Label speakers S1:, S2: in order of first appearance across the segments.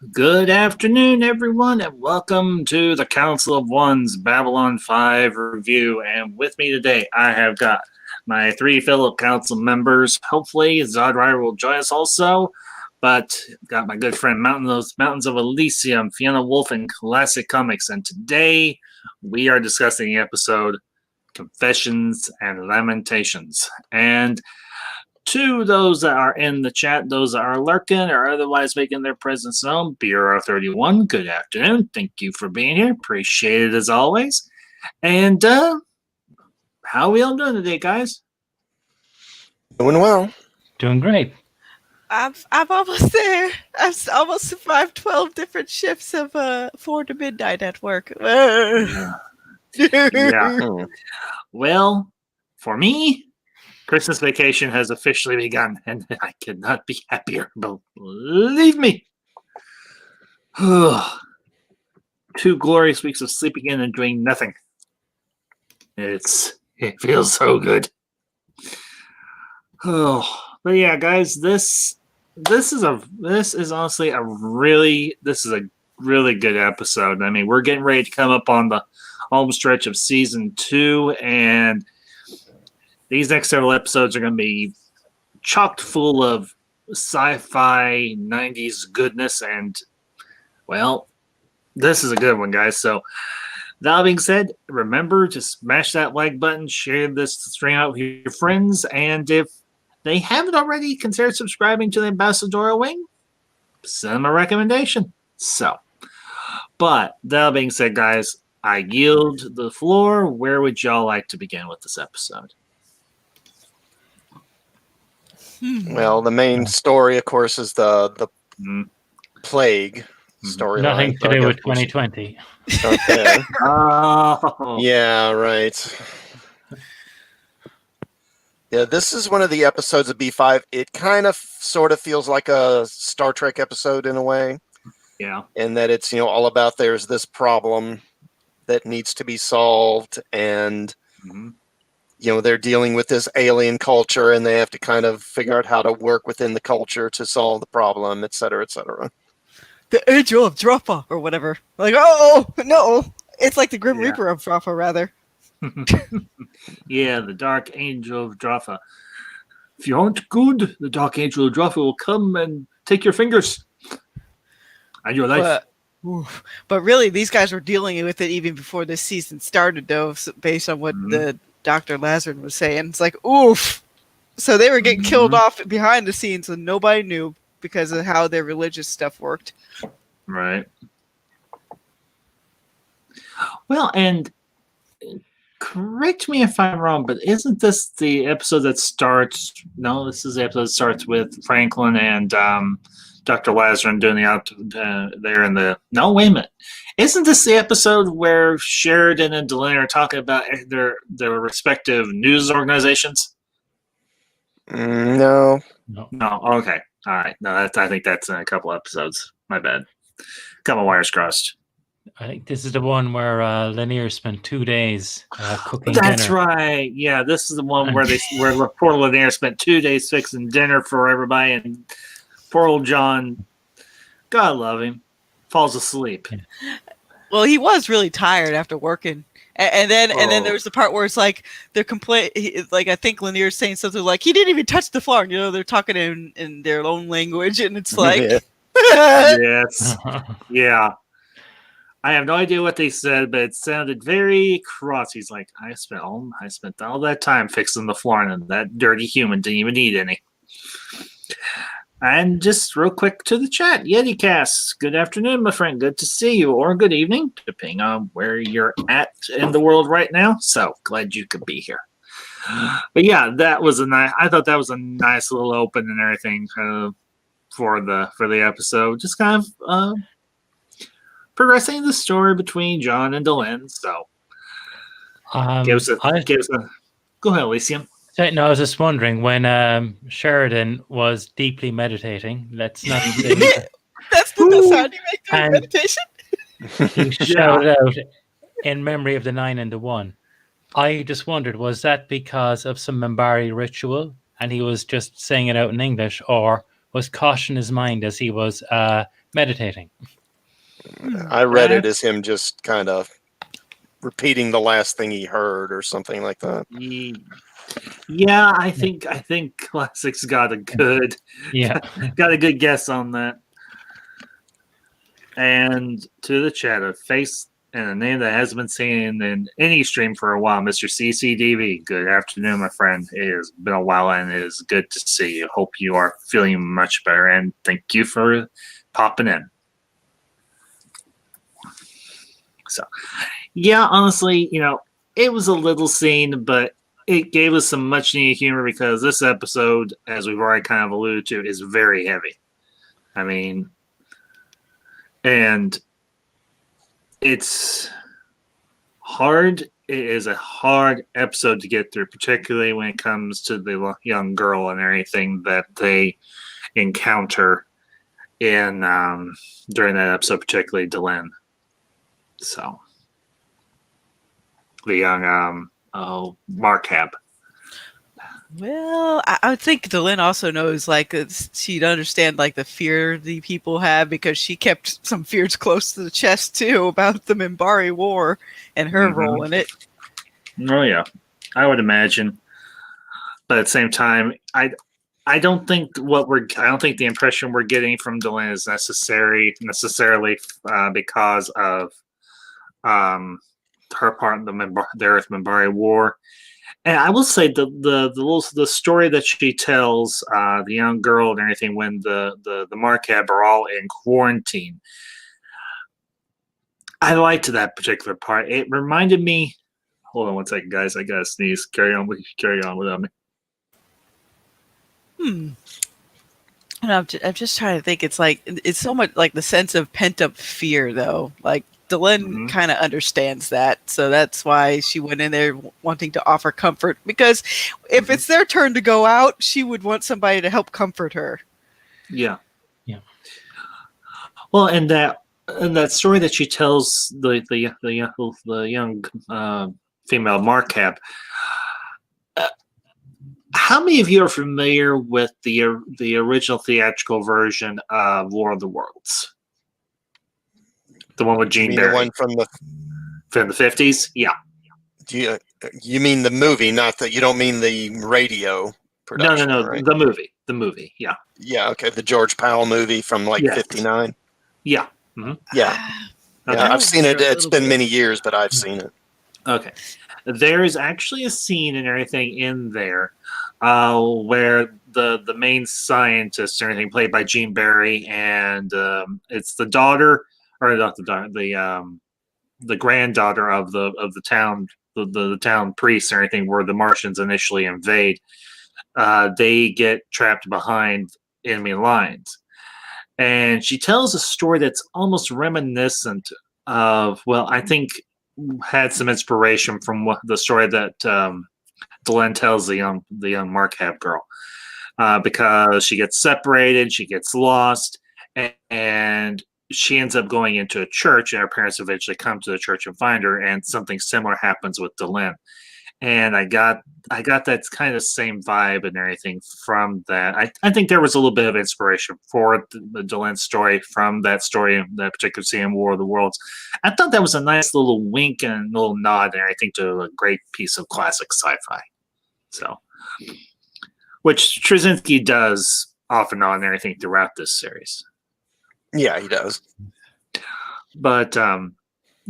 S1: Good afternoon, everyone, and welcome to the Council of One's Babylon 5 review. And with me today, I have got my three fellow council members. Hopefully, Zodrider will join us also. But got my good friend Mountains of Elysium, Fiona Wolf, and Classic Comics. And today, we are discussing the episode Confessions and Lamentations. And to those that are in the chat, those that are lurking or otherwise making their presence known, Bureau 31, good afternoon. Thank you for being here. Appreciate it as always. And how are we all doing today, guys?
S2: Doing well.
S3: Doing great.
S4: I'm almost there. I've almost survived 12 different shifts of 4 to midnight at work.
S1: Yeah. Well, for me, Christmas vacation has officially begun, and I could not be happier. Believe me. 2 glorious weeks of sleeping in and doing nothing. It feels so good. But yeah, guys, this is honestly a really good episode. I mean, we're getting ready to come up on the home stretch of season 2, and these next several episodes are going to be chocked full of sci-fi 90s goodness, and, well, this is a good one, guys. So, that being said, remember to smash that like button, share this string out with your friends, and if they haven't already, consider subscribing to the Ambassadorial Wing. Send them a recommendation. So, but that being said, guys, I yield the floor. Where would y'all like to begin with this episode?
S2: Well, the main story, of course, is the plague story.
S3: Nothing to do with 2020.
S2: Start there.
S1: Oh.
S2: Yeah, right. Yeah, this is one of the episodes of B5. It kind of sort of feels like a Star Trek episode in a way.
S1: Yeah.
S2: In that it's, all about there's this problem that needs to be solved, and they're dealing with this alien culture, and they have to kind of figure out how to work within the culture to solve the problem, et cetera, et cetera.
S4: The Angel of Droppa, or whatever. Like, oh, no. It's like the Grim Reaper of Droppa, rather.
S1: Yeah, the Dark Angel of Droppa. If you aren't good, the Dark Angel of Droppa will come and take your fingers and your life.
S4: But really, these guys were dealing with it even before this season started, though, based on what the Dr. Lazarus was saying. It's like, oof. So they were getting killed off behind the scenes and nobody knew because of how their religious stuff worked.
S1: Right. Well, and correct me if I'm wrong, but isn't this the episode that starts... No, this is the episode that starts with Franklin and Dr. Lazarus doing the out there in the... No, wait a minute. Isn't this the episode where Sheridan and Delaney are talking about their respective news organizations?
S2: No.
S1: No. Okay. All right. No, I think that's in a couple episodes. My bad. Couple wires crossed.
S3: I think this is the one where Lanier spent 2 days cooking dinner.
S1: That's right. Yeah, this is the one where poor Lanier spent 2 days fixing dinner for everybody, and poor old John, God love him, falls asleep.
S4: Well, he was really tired after working. And then there was the part where it's like they're I think Lanier's saying something like he didn't even touch the floor. And, they're talking in their own language, and it's like,
S1: yes, yeah. I have no idea what they said, but it sounded very cross. He's like, I spent all that time fixing the floor, and that dirty human didn't even need any. And just real quick to the chat, YetiCast. Good afternoon, my friend. Good to see you, or good evening, depending on where you're at in the world right now. So glad you could be here. But yeah, that was I thought that was a nice little open and everything for the episode. Just kind of progressing the story between John and Delenn. So go ahead, Elysium.
S3: No, I was just wondering when Sheridan was deeply meditating. Let's not say
S4: that's the sound you make during meditation.
S3: He shouted out in memory of the 9 and the 1. I just wondered, was that because of some Minbari ritual and he was just saying it out in English, or was caution his mind as he was Meditating.
S2: I read it as him just kind of repeating the last thing he heard or something like that.
S1: Yeah, I think Classic's got a good got a good guess on that. And to the chat, a face and a name that hasn't been seen in any stream for a while, Mr. CCDV. Good afternoon, my friend. It has been a while, and it is good to see you. Hope you are feeling much better, and thank you for popping in. So, yeah, honestly, it was a little scene, but it gave us some much needed humor because this episode, as we've already kind of alluded to, is very heavy. I mean, and it's hard. It is a hard episode to get through, particularly when it comes to the young girl and everything that they encounter in during that episode, particularly Delenn. So the young Markhab.
S4: Well, I would think Delenn also knows, like, she'd understand, like, the fear the people have because she kept some fears close to the chest, too, about the Minbari War and her role in it.
S1: Oh, yeah. I would imagine. But at the same time, I don't think the impression we're getting from Delenn is necessarily because of her part in the Earth Minbari War. And I will say the story that she tells the young girl and everything when the Markhab are all in quarantine. I liked that particular part. It reminded me. Hold on one second, guys. I gotta sneeze. Carry on without me.
S4: And I'm just trying to think. It's so much like the sense of pent up fear, though. Like Delenn kind of understands that, so that's why she went in there wanting to offer comfort. Because if it's their turn to go out, she would want somebody to help comfort her.
S1: Yeah. Well, and that story that she tells the young female Markhab. How many of you are familiar with the original theatrical version of War of the Worlds? The one with Gene Barry.
S2: The one from
S1: the 50s? Yeah.
S2: Do you mean the movie, not that you don't mean the radio production?
S1: No,
S2: right?
S1: The movie, yeah.
S2: Yeah, okay, the George Powell movie from 59.
S1: Yeah.
S2: Yeah.
S1: Okay.
S2: Yeah, I've seen it. It's been many years, but I've seen it.
S1: Okay. There is actually a scene and everything in there where the main scientist and everything played by Gene Barry, and it's the daughter, or not the daughter, the granddaughter of the town, the town priest and everything, where the Martians initially invade. They get trapped behind enemy lines, and she tells a story that's almost reminiscent of, well, I think had some inspiration from the story that Delenn tells the young Markhab girl, because she gets separated, she gets lost, and she ends up going into a church, and her parents eventually come to the church and find her, and something similar happens with Delenn. And I got that kind of same vibe and everything from that. I think there was a little bit of inspiration for the Delenn story from that story, that particular scene in War of the Worlds. I thought that was a nice little wink and a little nod and everything to a great piece of classic sci-fi. So, which Straczynski does off and on and everything throughout this series.
S2: Yeah, he does.
S1: But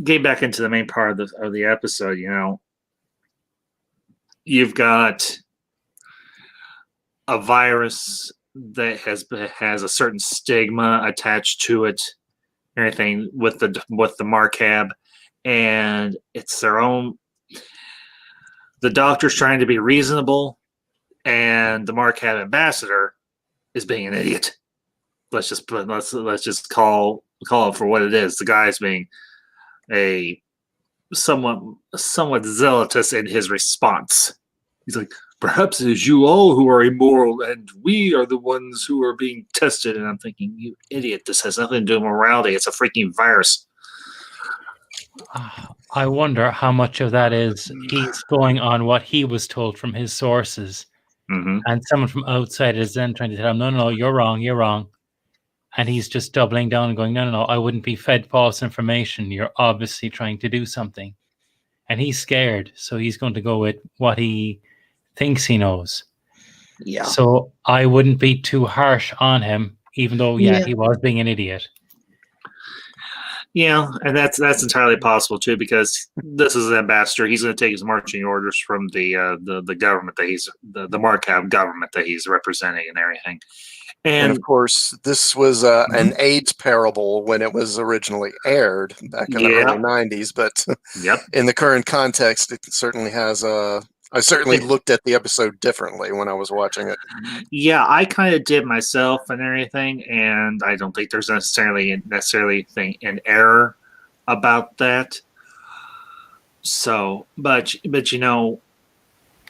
S1: getting back into the main part of the episode, you've got a virus that has a certain stigma attached to it, everything with the Markhab, and it's their own. The doctor's trying to be reasonable, and the Markhab ambassador is being an idiot. Let's just call it for what it is. The guy's being a somewhat zealous in his response. He's like, perhaps it is you all who are immoral, and we are the ones who are being tested. And I'm thinking, you idiot, this has nothing to do with morality. It's a freaking virus.
S3: I wonder how much of that is he's going on what he was told from his sources. And someone from outside is then trying to tell him, no, you're wrong. And he's just doubling down and going, no, I wouldn't be fed false information. You're obviously trying to do something. And he's scared, so he's going to go with what he thinks he knows.
S1: Yeah.
S3: So I wouldn't be too harsh on him, even though, he was being an idiot.
S1: Yeah, and that's entirely possible too, because this is an ambassador. He's going to take his marching orders from the government that he's the Markab government that he's representing and everything.
S2: And of course, this was an AIDS parable when it was originally aired back in the early 90s. But in the current context, it certainly has I certainly looked at the episode differently when I was watching it.
S1: Yeah, I kind of did myself and everything, and I don't think there's necessarily an error about that. So, but you know,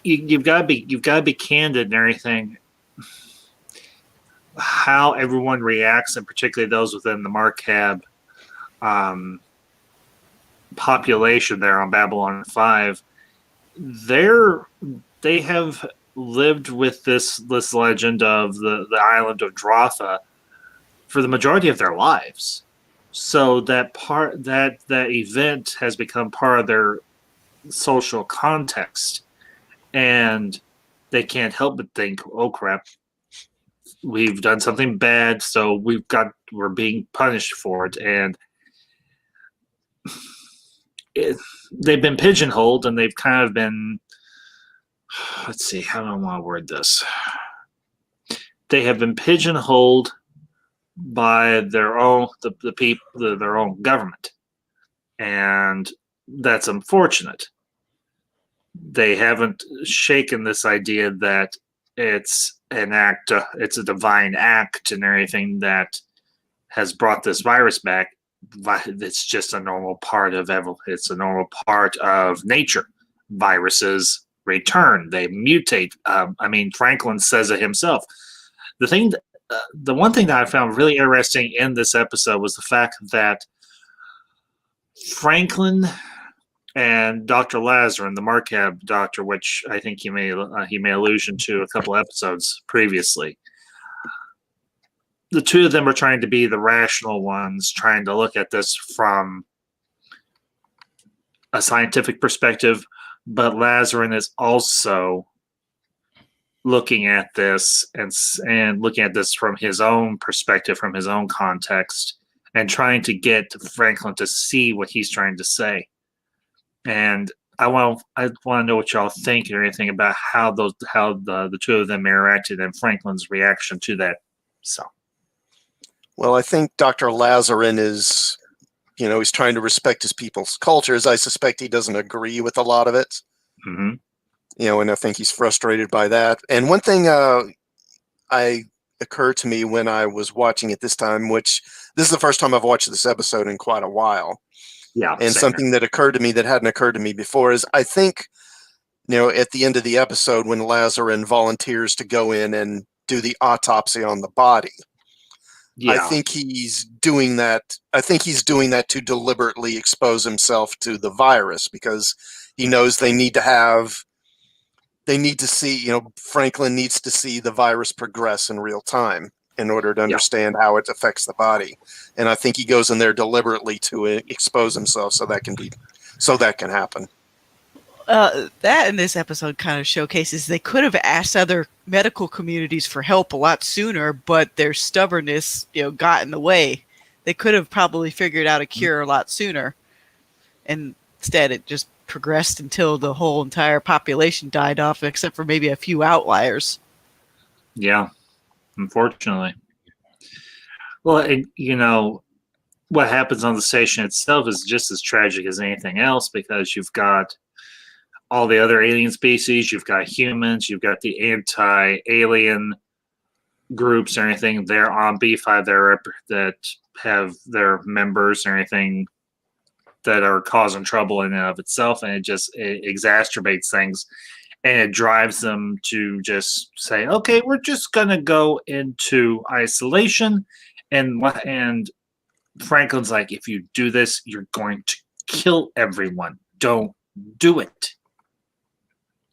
S1: you've got to be candid and everything. How everyone reacts, and particularly those within the Markab population there on Babylon 5, they have lived with this legend of the island of Dratha for the majority of their lives. So that event has become part of their social context, and they can't help but think, "Oh crap, we've done something bad, so we're being punished for it." And they've been pigeonholed, and they've kind of been, let's see, how do I want to word this? They have been pigeonholed by their own their own government, and that's unfortunate. They haven't shaken this idea that it's an act, it's a divine act, and everything that has brought this virus back. It's just a normal part of it's a normal part of nature. Viruses return, they mutate. I mean, Franklin says it himself. The one thing that I found really interesting in this episode was the fact that Franklin and Dr. Lazarin, the Markab doctor, which I think he made allusion to a couple episodes previously, the two of them are trying to be the rational ones, trying to look at this from a scientific perspective, but Lazarin is also looking at this and looking at this from his own perspective, from his own context, and trying to get Franklin to see what he's trying to say. And I want to know what y'all think or anything about how the two of them interacted and Franklin's reaction to that. So,
S2: well, I think Dr. Lazarin is, he's trying to respect his people's cultures. I suspect he doesn't agree with a lot of it.
S1: Mm-hmm.
S2: And I think he's frustrated by that. And one thing occurred to me when I was watching it this time, which this is the first time I've watched this episode in quite a while.
S1: Yeah.
S2: And something that occurred to me that hadn't occurred to me before is I think, at the end of the episode when Lazarin volunteers to go in and do the autopsy on the body, I think he's doing that. I think he's doing that to deliberately expose himself to the virus because he knows they need to see, Franklin needs to see the virus progress in real time in order to understand how it affects the body. And I think he goes in there deliberately to expose himself so that can happen.
S4: That in this episode kind of showcases they could have asked other medical communities for help a lot sooner, but their stubbornness, got in the way. They could have probably figured out a cure a lot sooner. And instead it just progressed until the whole entire population died off, except for maybe a few outliers.
S1: Yeah, unfortunately. Well, what happens on the station itself is just as tragic as anything else because you've got all the other alien species, you've got humans, you've got the anti-alien groups and everything. They're on B5 that have their members and everything that are causing trouble in and of itself, and it exacerbates things, and it drives them to just say, okay, we're just gonna go into isolation, and Franklin's like, if you do this, you're going to kill everyone. Don't do it.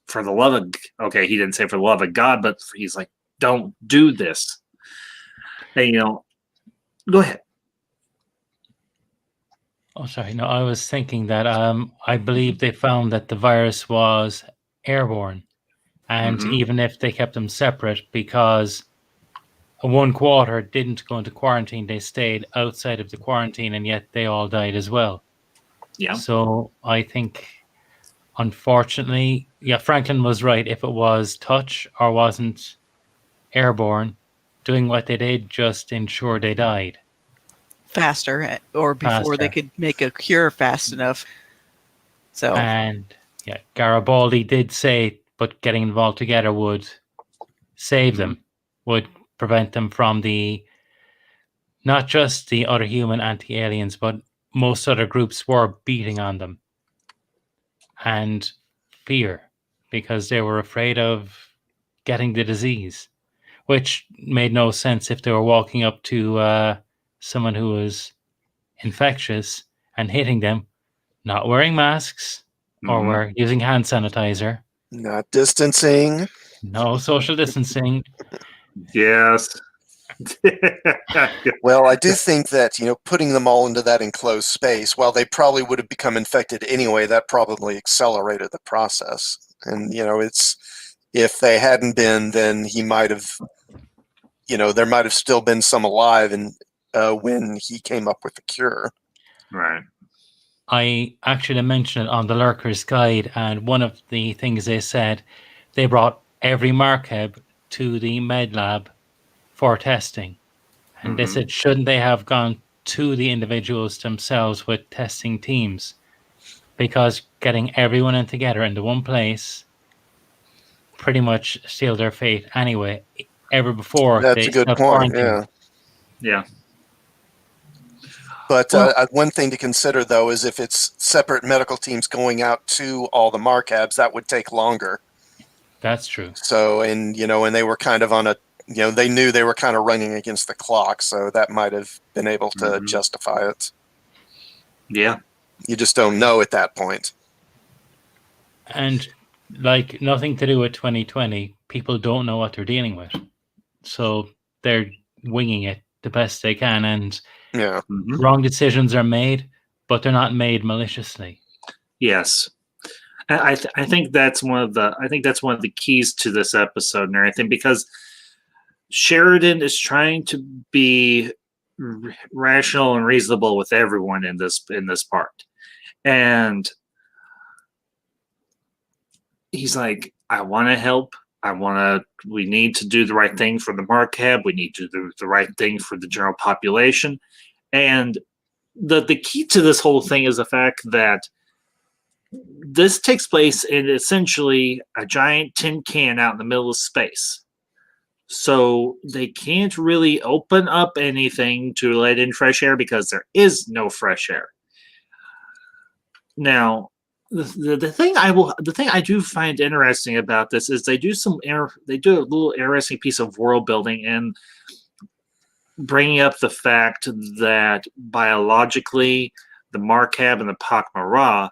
S1: For the love of, okay, he didn't say for the love of God, but he's like, don't do this. And, Go ahead.
S3: Oh, sorry. No, I was thinking that I believe they found that the virus was airborne. And
S1: Mhm.
S3: even if they kept them separate, because one quarter didn't go into quarantine, they stayed outside of the quarantine, and yet they all died as well.
S1: Yeah.
S3: So I think, unfortunately, yeah, Franklin was right. If it was touch or wasn't airborne, doing what they did just ensure they died
S4: Faster, or before they
S3: faster.
S4: could make a cure fast enough. So
S3: And yeah, Garibaldi did say, but getting involved together would save them, would prevent them from not just the other human anti-aliens, but most other groups were beating on them. And fear, because they were afraid of getting the disease, which made no sense if they were walking up to someone who was infectious and hitting them, not wearing masks or
S1: Mhm.
S3: were using hand sanitizer,
S2: Not distancing.
S3: no social distancing.
S1: Yes.
S2: Well, I do think that, putting them all into that enclosed space, while they probably would have become infected anyway, that probably accelerated the process. And, if they hadn't been, then he might have, there might have still been some alive and when he came up with the cure.
S1: Right.
S3: I actually mentioned it on the Lurker's Guide, and one of the things they said, they brought every Markeb to the med lab for testing. And they
S1: Mhm.
S3: said, shouldn't they have gone to the individuals themselves with testing teams? Because getting everyone in together into one place pretty much sealed their fate anyway. Ever before,
S2: That's
S3: they
S2: a good point,
S3: self-quarantined.
S2: yeah.
S1: Yeah.
S2: But
S1: Well,
S2: one thing to consider, though, is if it's separate medical teams going out to all the Markabs, that would take longer.
S3: That's true.
S2: So, and they were kind of on they knew they were kind of running against the clock, so that might have been able to justify it.
S1: Yeah.
S2: You just don't know at that point.
S3: And like nothing to do with 2020, people don't know what they're dealing with. So they're winging it the best they can, and
S2: Yeah.
S3: wrong decisions are made, but they're not made maliciously.
S1: Yes. I think that's one of the keys to this episode and everything, because Sheridan is trying to be rational and reasonable with everyone in this part, and he's like, I want to help. We need to do the right thing for the Markab. We need to do the right thing for the general population. And the key to this whole thing is the fact that this takes place in essentially a giant tin can out in the middle of space. So they can't really open up anything to let in fresh air because there is no fresh air. Now, the thing I do find interesting about this is they do a little interesting piece of world building and bringing up the fact that biologically the Markab and the Pakmara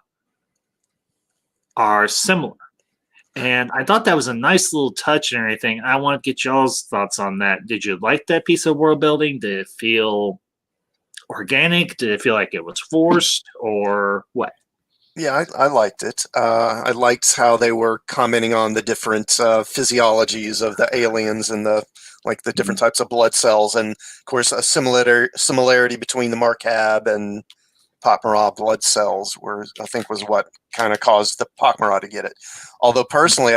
S1: are similar. And I thought that was a nice little touch and everything. I want to get y'all's thoughts on that. Did you like that piece of world building? Did it feel organic? Did it feel like it was forced or what?
S2: Yeah, I liked it. I liked how they were commenting on the different physiologies of the aliens and the different types of blood cells, and of course a similarity between the Markab and Pakmara blood cells I think was what kind of caused the Pakmara to get it. Although personally,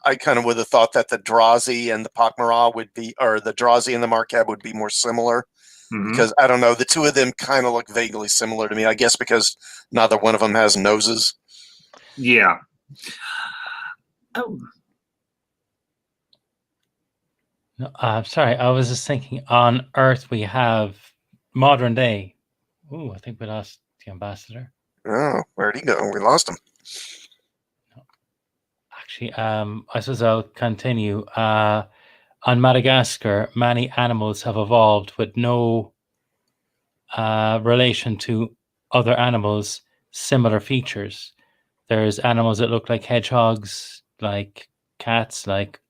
S2: I kind of would have thought that the Drazi and the Pakmara or the Drazi and the Markab would be more similar. Because I don't know, the two of them kind of look vaguely similar to me. I guess because neither one of them has noses.
S1: Yeah. Oh.
S3: No, sorry, I was just thinking. On Earth, we have modern day. Ooh, I think we lost the ambassador.
S2: Oh, where'd he go? We lost him.
S3: Actually, I suppose I'll continue. On Madagascar, many animals have evolved with no relation to other animals, similar features. There's animals that look like hedgehogs, like cats, like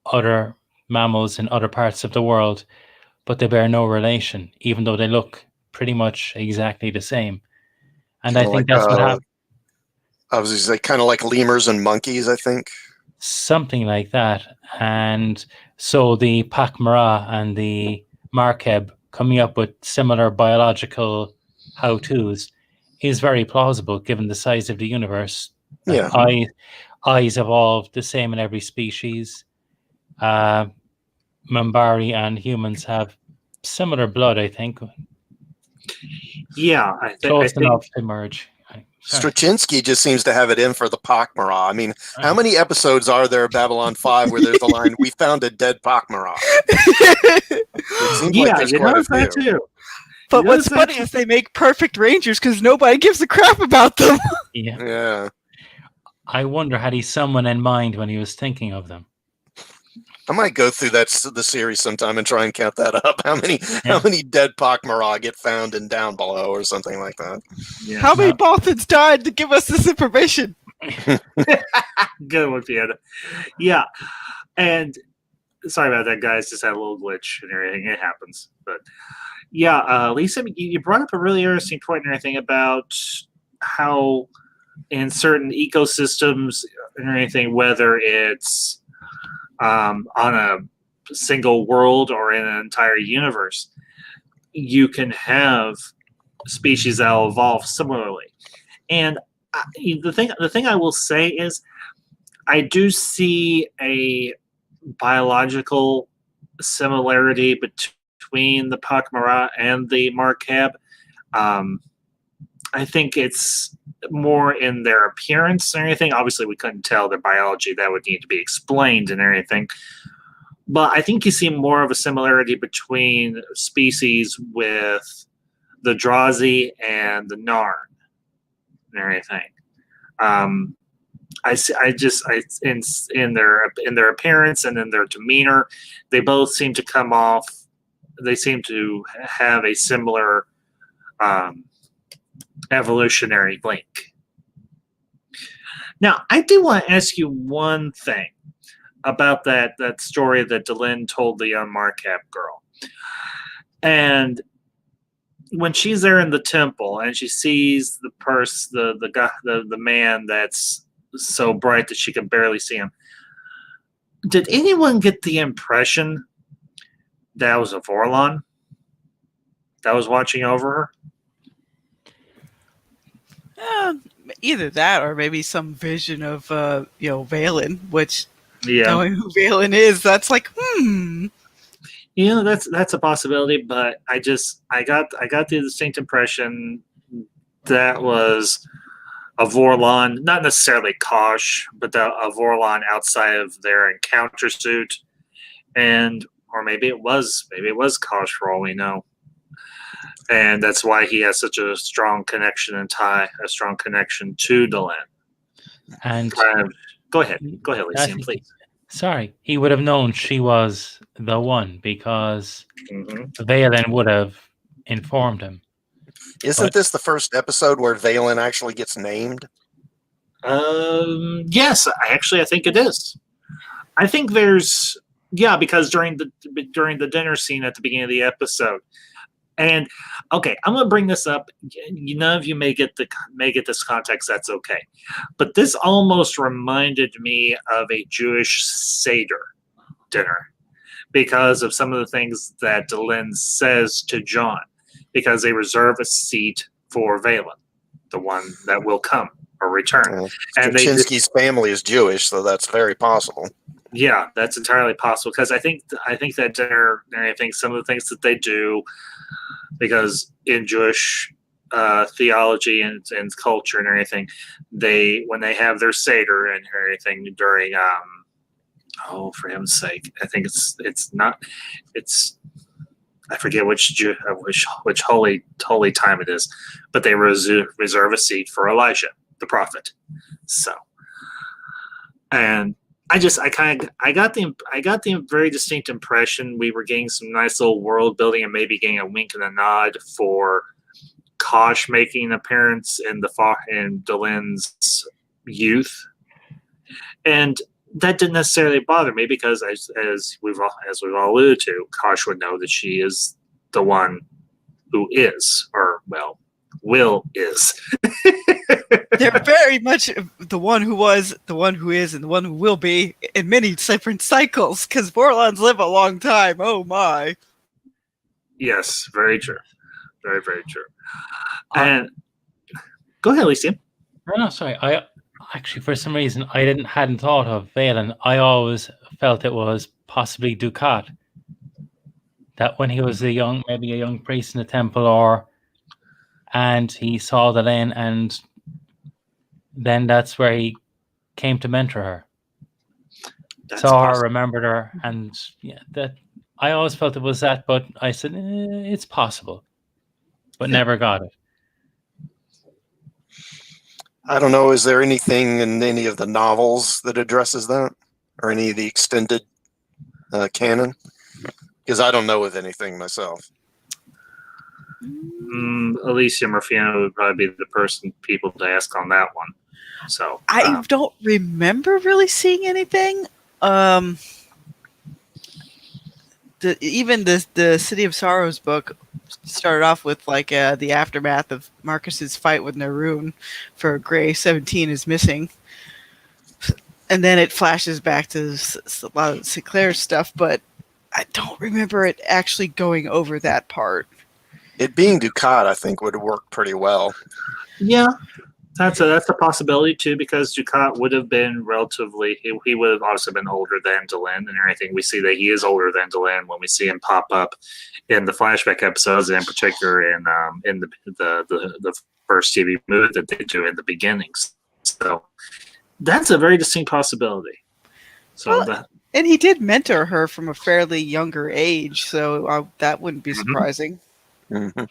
S3: other mammals in other parts of the world, but they bear no relation, even though they look pretty much exactly the same. And I
S2: Kinda
S3: think
S2: like,
S3: that's what happened.
S2: I was just like kind of like lemurs and monkeys, I think.
S3: Something like that. And so the Pakmara and the Markeb coming up with similar biological how-tos is very plausible given the size of the universe. Like
S2: Yeah.
S3: eyes evolve the same in every species. Mambari and humans have similar blood, I think.
S1: Yeah, I
S3: Close
S1: think
S3: enough to merge. Sorry.
S2: Straczynski just seems to have it in for the Pakmara. I mean, how many episodes are there of Babylon 5 where there's the line, "We found a dead Pakmara"? It seems like
S1: yeah,
S2: there's
S1: you
S2: quite a
S1: notice that
S2: few.
S1: too.
S4: But
S1: You
S4: what's
S1: notice
S4: funny
S1: that
S4: is they make perfect rangers because nobody gives a crap about them.
S3: Yeah.
S2: Yeah.
S3: I wonder, had he someone in mind when he was thinking of them?
S2: I might go through the series sometime and try and count that up. How
S3: Yeah.
S2: many dead Pakmara get found in Down Below or something like that?
S1: Yeah.
S4: How many
S3: No.
S4: Balthans died to give us this information?
S1: Good one, Fiona. Yeah, and sorry about that, guys. Just had a little glitch and everything. It happens, but yeah, Lisa, you brought up a really interesting point and everything about how in certain ecosystems and everything, whether it's on a single world or in an entire universe, you can have species that will evolve similarly. And the thing I will say is, I do see a biological similarity between the Pakmara and the Markab. I think it's more in their appearance and everything. Obviously, we couldn't tell their biology; that would need to be explained and everything. But I think you see more of a similarity between species with the Drazi and the Narn and everything. In their appearance and in their demeanor, they both seem to come off. They seem to have a similar evolutionary link. Now, I do want to ask you one thing about that story that Delenn told the young Markab girl, and when she's there in the temple and she sees the guy, the man that's so bright that she can barely see him. Did anyone get the impression that was a Vorlon that was watching over her?
S4: Either that or maybe some vision of Valen, which
S1: Yeah,
S4: knowing who Valen is, that's like,
S1: that's a possibility. But I got the distinct impression that was a Vorlon, not necessarily Kosh, but a Vorlon outside of their encounter suit, or maybe it was Kosh for all we know, and that's why he has such a strong connection and tie, a strong connection to Delenn.
S3: And
S1: go ahead, Lysian, please.
S3: Sorry, he would have known she was the one because Valen would have informed him.
S2: Isn't this the first episode where Valen actually gets named?
S1: Yes, I think it is. I think there's because during the dinner scene at the beginning of the episode, and okay, I'm gonna bring this up. None of you may get this context. That's okay, but this almost reminded me of a Jewish Seder dinner because of some of the things that Delenn says to John, because they reserve a seat for Valen, the one that will come or return.
S2: And Straczynski's family is Jewish, so that's very possible.
S1: Yeah, that's entirely possible because I think that dinner and I think some of the things that they do, because in Jewish theology and culture and everything, when they have their Seder and everything during for heaven's sake, I think I forget which holy time it is, but they reserve a seat for Elijah, the prophet. So, and I got the very distinct impression we were getting some nice little world building and maybe getting a wink and a nod for Kosh making an appearance in Delenn's youth. And that didn't necessarily bother me because as we've all alluded to, Kosh would know that she is the one who is, or well, Will is.
S4: They're very much the one who was, the one who is, and the one who will be in many different cycles, because Vorlons live a long time. Oh my.
S1: Yes, very true. Very, very true. And go ahead, Elysium.
S3: No, sorry. I actually, for some reason, hadn't thought of Valen. I always felt it was possibly Ducat. That when he was maybe a young priest in the temple, and he saw the lane, and then that's where he came to mentor her. Saw her, remembered her, and that I always felt it was that, but I said it's possible, but never got it.
S2: I don't know. Is there anything in any of the novels that addresses that, or any of the extended canon? Because I don't know of anything myself.
S1: Elysium or Fiona would probably be the people to ask on that one. So
S4: I don't remember really seeing anything. Even the City of Sorrows book started off with like the aftermath of Marcus's fight with Naroon for Grey 17 is missing, and then it flashes back to a lot of Sinclair's stuff, but I don't remember it actually going over that part.
S2: It being Ducat, I think, would work pretty well.
S1: Yeah, that's a possibility too, because Ducat would have been relatively. He would have obviously been older than Delenn and everything. We see that he is older than Delenn when we see him pop up in the flashback episodes, and in particular in the first TV movie that they do in the beginnings. So that's a very distinct possibility. So
S4: and he did mentor her from a fairly younger age, so that wouldn't be surprising.
S2: Mm-hmm.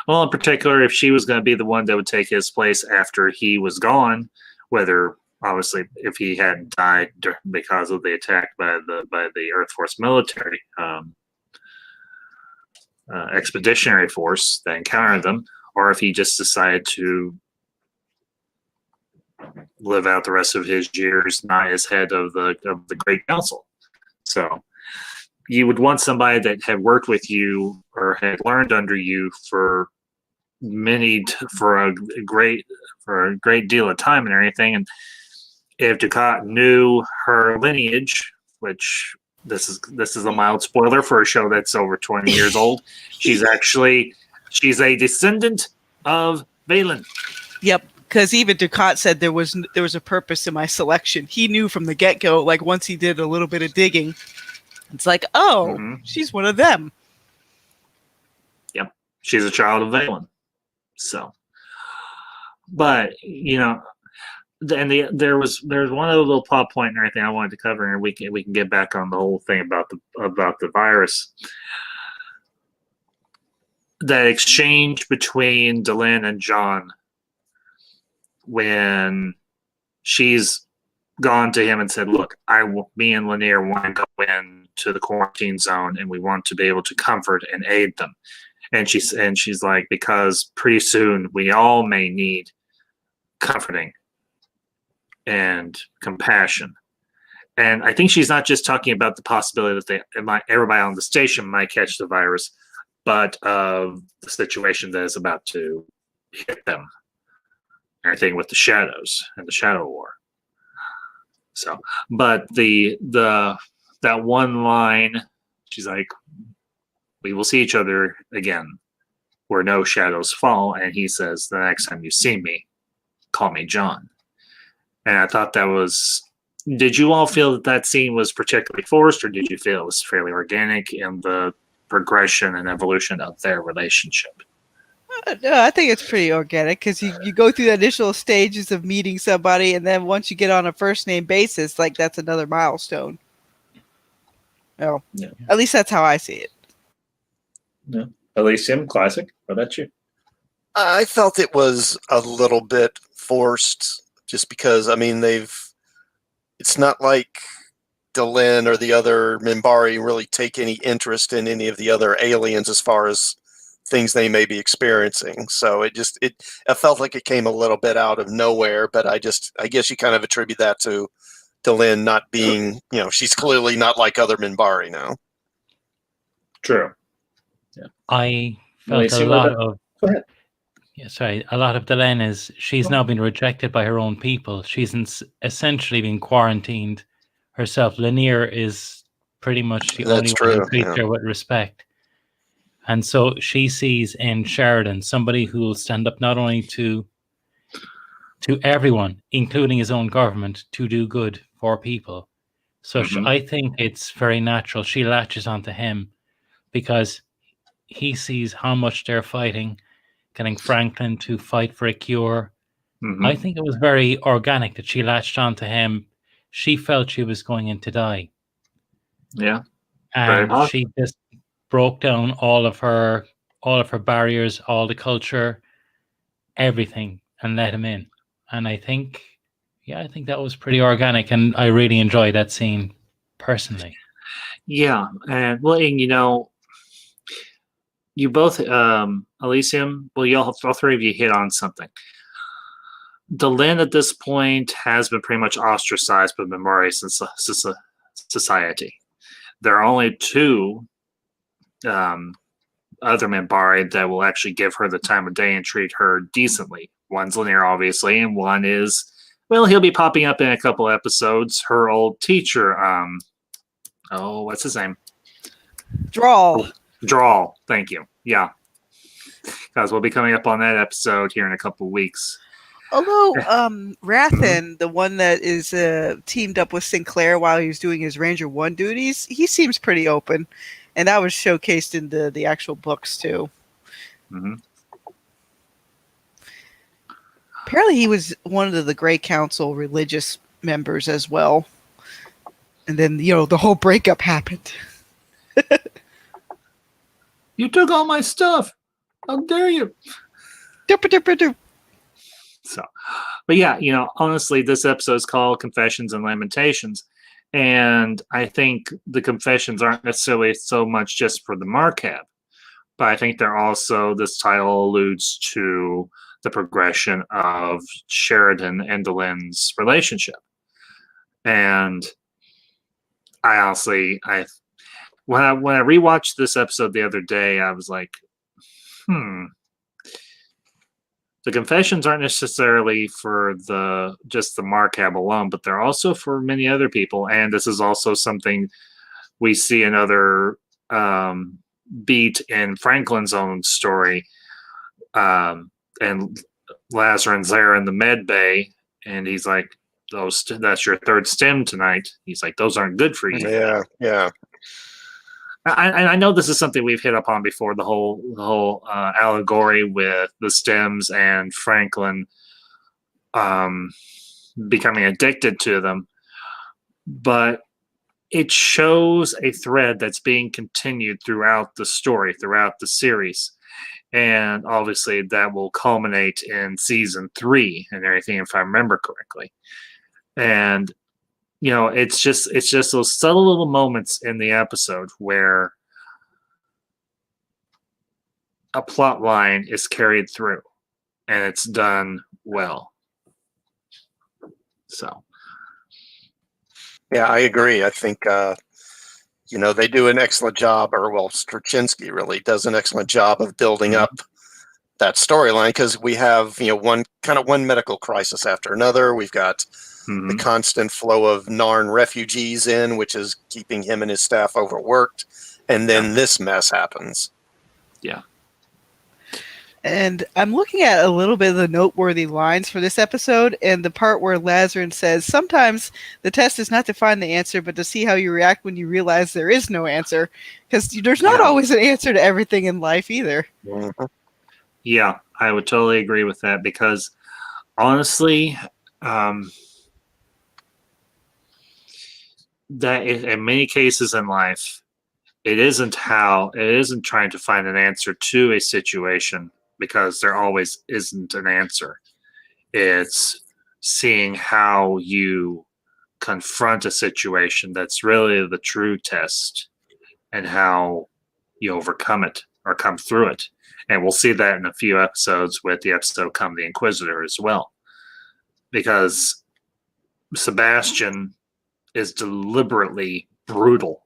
S1: Well, in particular, if she was going to be the one that would take his place after he was gone, whether obviously if he hadn't died because of the attack by the Earth Force military expeditionary force that encountered them, or if he just decided to live out the rest of his years not as head of the Great Council. So you would want somebody that had worked with you or had learned under you for a great deal of time and everything. And if Ducat knew her lineage, which this is a mild spoiler for a show that's over 20 years old, she's a descendant of Valen.
S4: Yep. Because even Ducat said there was a purpose to my selection. He knew from the get-go, like once he did a little bit of digging, it's like, she's one of them.
S1: Yep. She's a child of Valen. So, but, there was one other little plot point and everything I wanted to cover, and we can get back on the whole thing about the virus. That exchange between Delenn and John when she's gone to him and said, "Look, me and Lanier want to go into the quarantine zone, and we want to be able to comfort and aid them." And she's like, because pretty soon we all may need comforting and compassion. And I think she's not just talking about the possibility that everybody on the station might catch the virus, but of the situation that is about to hit them. Everything with the shadows and the shadow war. So, but that one line, she's like, "We will see each other again where no shadows fall." And he says, "The next time you see me, call me John." And I thought that was, did you all feel that scene was particularly forced, or did you feel it was fairly organic in the progression and evolution of their relationship?
S4: No, I think it's pretty organic because you go through the initial stages of meeting somebody, and then once you get on a first name basis, like that's another milestone. No, yeah. At least that's how I see it.
S1: Yeah. Elysium, classic. What about you?
S2: I felt it was a little bit forced, just because it's not like Delenn or the other Minbari really take any interest in any of the other aliens as far as things they may be experiencing. So it felt like it came a little bit out of nowhere, but I guess you kind of attribute that to Delenn not being, she's clearly not like other Minbari now.
S1: True.
S3: I
S1: Well, you
S3: felt a
S1: see where
S3: lot
S1: that-
S3: of
S1: Go ahead.
S3: a lot of Delenn is she's now been rejected by her own people. She's essentially been quarantined herself. Lanier is pretty much the only
S2: That's
S3: one who
S2: true.
S3: treats
S2: Yeah.
S3: her with respect. And so she sees in Sheridan somebody who will stand up not only to everyone, including his own government, to do good for people. So I think it's very natural she latches onto him because he sees how much they're fighting, getting Franklin to fight for a cure. I think it was very organic that she latched onto him. She felt she was going in to die.
S1: Yeah.
S3: And
S1: Very
S3: she just broke down all of her barriers, all the culture, everything, and let him in. And I think that was pretty organic, and I really enjoyed that scene personally.
S1: Yeah, and well, and you both, Elysium. Well, all three of you hit on something. Delenn at this point has been pretty much ostracized by Minbari society. There are only two other Minbari that will actually give her the time of day and treat her decently. One's Lanier, obviously, and one is, well, he'll be popping up in a couple episodes. Her old teacher, what's his name?
S4: Drawl.
S1: Thank you. Yeah, because we'll be coming up on that episode here in a couple of weeks.
S4: Although Rathan, the one that is teamed up with Sinclair while he was doing his Ranger 1 duties, he seems pretty open. And that was showcased in the actual books, too.
S1: Mm-hmm.
S4: Apparently he was one of the Grey Council religious members as well. And then, the whole breakup happened.
S1: You took all my stuff. How dare you? So, but yeah, honestly, this episode is called Confessions and Lamentations. And I think the confessions aren't necessarily so much just for the Marquab, but I think they're also, this title alludes to the progression of Sheridan and Delenn's relationship. And I honestly, when I rewatched this episode the other day, I was like, the confessions aren't necessarily for just the Marquab alone, but they're also for many other people. And this is also something we see another beat in Franklin's own story. And Lazarin's there in the med bay, and he's like, that's your third stem tonight. He's like, those aren't good for you.
S2: Yeah.
S1: I know this is something we've hit upon before, the whole allegory with the stems and Franklin becoming addicted to them. But it shows a thread that's being continued throughout the story, throughout the series. And obviously that will culminate in season 3 and everything, if I remember correctly. And it's just those subtle little moments in the episode where a plot line is carried through and it's done well. So,
S2: yeah, I agree. I think, they do an excellent job, Straczynski really does an excellent job of building up that storyline, because we have, one medical crisis after another. We've got the constant flow of Narn refugees in, which is keeping him and his staff overworked. And then this mess happens.
S1: Yeah.
S4: And I'm looking at a little bit of the noteworthy lines for this episode, and the part where Lazarin says, sometimes the test is not to find the answer, but to see how you react when you realize there is no answer. Because there's not always an answer to everything in life either.
S2: Mm-hmm.
S1: Yeah, I would totally agree with that, because honestly, that in many cases in life, it isn't trying to find an answer to a situation, because there always isn't an answer. It's seeing how you confront a situation that's really the true test, and how you overcome it or come through it. And we'll see that in a few episodes with the episode Come the Inquisitor as well. Because Sebastian is deliberately brutal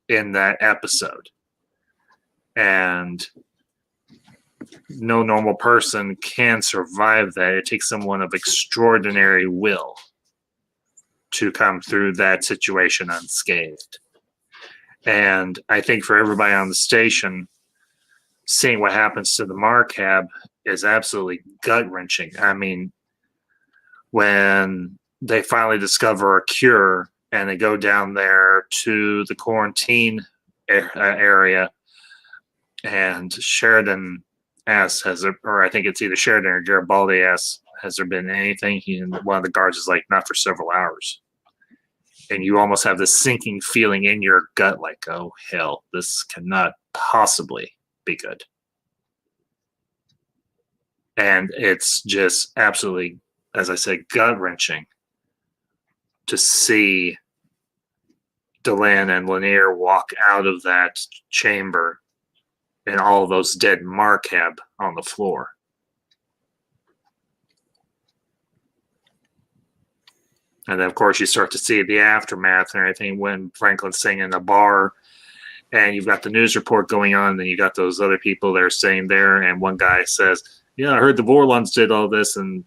S1: in that episode. And no normal person can survive that. It takes someone of extraordinary will to come through that situation unscathed. And I think for everybody on the station, seeing what happens to the Marcab is absolutely gut-wrenching. I mean, when they finally discover a cure and they go down there to the quarantine area, and Sheridan asks, or I think it's either Sheridan or Garibaldi asks, has there been anything? And one of the guards is like, not for several hours. And you almost have this sinking feeling in your gut, like, oh, hell, this cannot possibly be good. And it's just absolutely, as I said, gut-wrenching to see Delenn and Lanier walk out of that chamber and all those dead Marcab on the floor. And then, of course, you start to see the aftermath and everything when Franklin's sitting in a bar and you've got the news report going on, and you got those other people that are sitting there, and one guy says, yeah, I heard the Vorlons did all this, and